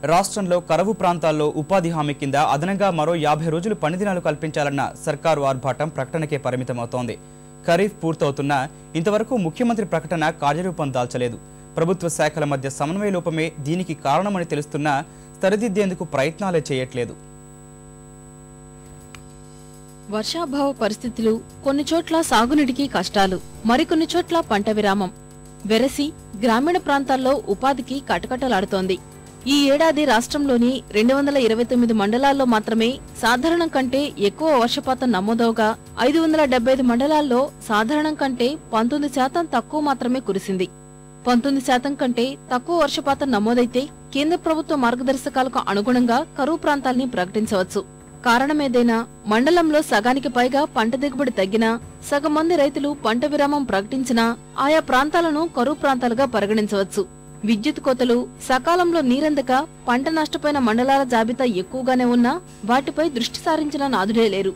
రాష్ట్రంలో కరువు ప్రాంతాల్లో ఉపాధి హామీ కింద అదనంగా మరో 50 రోజులు పని దినాలు కల్పించాలన్న సర్కారు ఆర్భాటం ప్రకటనకే పరిమితమవుతోంది. ఖరీఫ్ పూర్తవుతున్నా ఇంతవరకు ముఖ్యమంత్రి ప్రకటన కార్యరూపం దాల్చలేదు. ప్రభుత్వ శాఖల మధ్య సమన్వయ లోపమే దీనికి కారణమని తెలుస్తున్నా సరిదిద్దేందుకు ప్రయత్నాలే చేయట్లేదు. వర్షాభావ పరిస్థితులు, కొన్ని చోట్ల సాగునీటికి కష్టాలు, మరికొన్ని చోట్ల పంట విరామం వెరసి గ్రామీణ ప్రాంతాల్లో ఉపాధికి కటకటలాడుతోంది. ఈ ఏడాది రాష్ట్రంలోని 229 మండలాల్లో మాత్రమే సాధారణం కంటే ఎక్కువ వర్షపాతం నమోదవగా 575 మండలాల్లో సాధారణం కంటే 19% తక్కువ మాత్రమే కురిసింది. 19% కంటే తక్కువ వర్షపాతం నమోదైతే కేంద్ర ప్రభుత్వ మార్గదర్శకాలకు అనుగుణంగా కరువు ప్రాంతాల్ని ప్రకటించవచ్చు. కారణమేదైనా మండలంలో సగానికి పైగా పంట దిగుబడి తగ్గినా, సగం మంది రైతులు పంట విరామం ప్రకటించినా ఆయా ప్రాంతాలను కరువు ప్రాంతాలుగా పరిగణించవచ్చు. విద్యుత్ కోతలు, సకాలంలో నీరందక పంట నష్టపోయిన మండలాల జాబితా ఎక్కువగానే ఉన్నా వాటిపై దృష్టి సారించిన నాదుడే లేరు.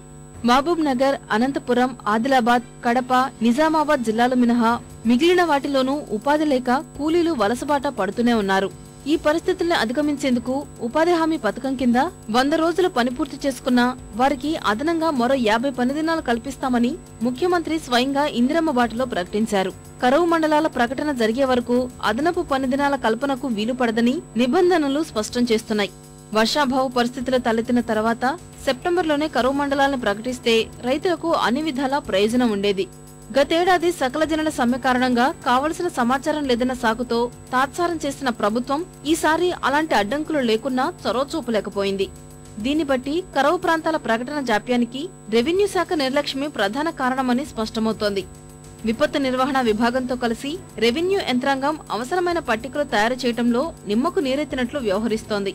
మహబూబ్ నగర్, అనంతపురం, ఆదిలాబాద్, కడప, నిజామాబాద్ జిల్లాలు మినహా మిగిలిన వాటిలోనూ ఉపాధి లేక కూలీలు వలసబాట పడుతూనే ఉన్నారు. ఈ పరిస్థితుల్ని అధిగమించేందుకు ఉపాధి హామీ పథకం కింద 100 రోజులు పని పూర్తి చేసుకున్నా వారికి అదనంగా మరో 50 పని దినాలు కల్పిస్తామని ముఖ్యమంత్రి స్వయంగా ఇందిరమ్మ బాటలో ప్రకటించారు. కరువు మండలాల ప్రకటన జరిగే వరకు అదనపు పని దినాల కల్పనకు వీలు పడదని నిబంధనలు స్పష్టం చేస్తున్నాయి. వర్షాభావ పరిస్థితులు తలెత్తిన తర్వాత సెప్టెంబర్లోనే కరువు మండలాలను ప్రకటిస్తే రైతులకు అన్ని విధాలా ప్రయోజనం ఉండేది. గతేడాది సకల జనుల సమ్మె కారణంగా కావలసిన సమాచారం లేదన్న సాకుతో తాత్సారం చేసిన ప్రభుత్వం ఈసారి అలాంటి అడ్డంకులు లేకున్నా చొరవ చూపలేకపోయింది. దీన్ని బట్టి కరువు ప్రాంతాల ప్రకటన జాప్యానికి రెవెన్యూ శాఖ నిర్లక్ష్యమే ప్రధాన కారణమని స్పష్టమవుతోంది. విపత్తు నిర్వహణ విభాగంతో కలిసి రెవెన్యూ యంత్రాంగం అవసరమైన పట్టికలు తయారు చేయడంలో నిమ్మకు నీరెత్తినట్లు వ్యవహరిస్తోంది.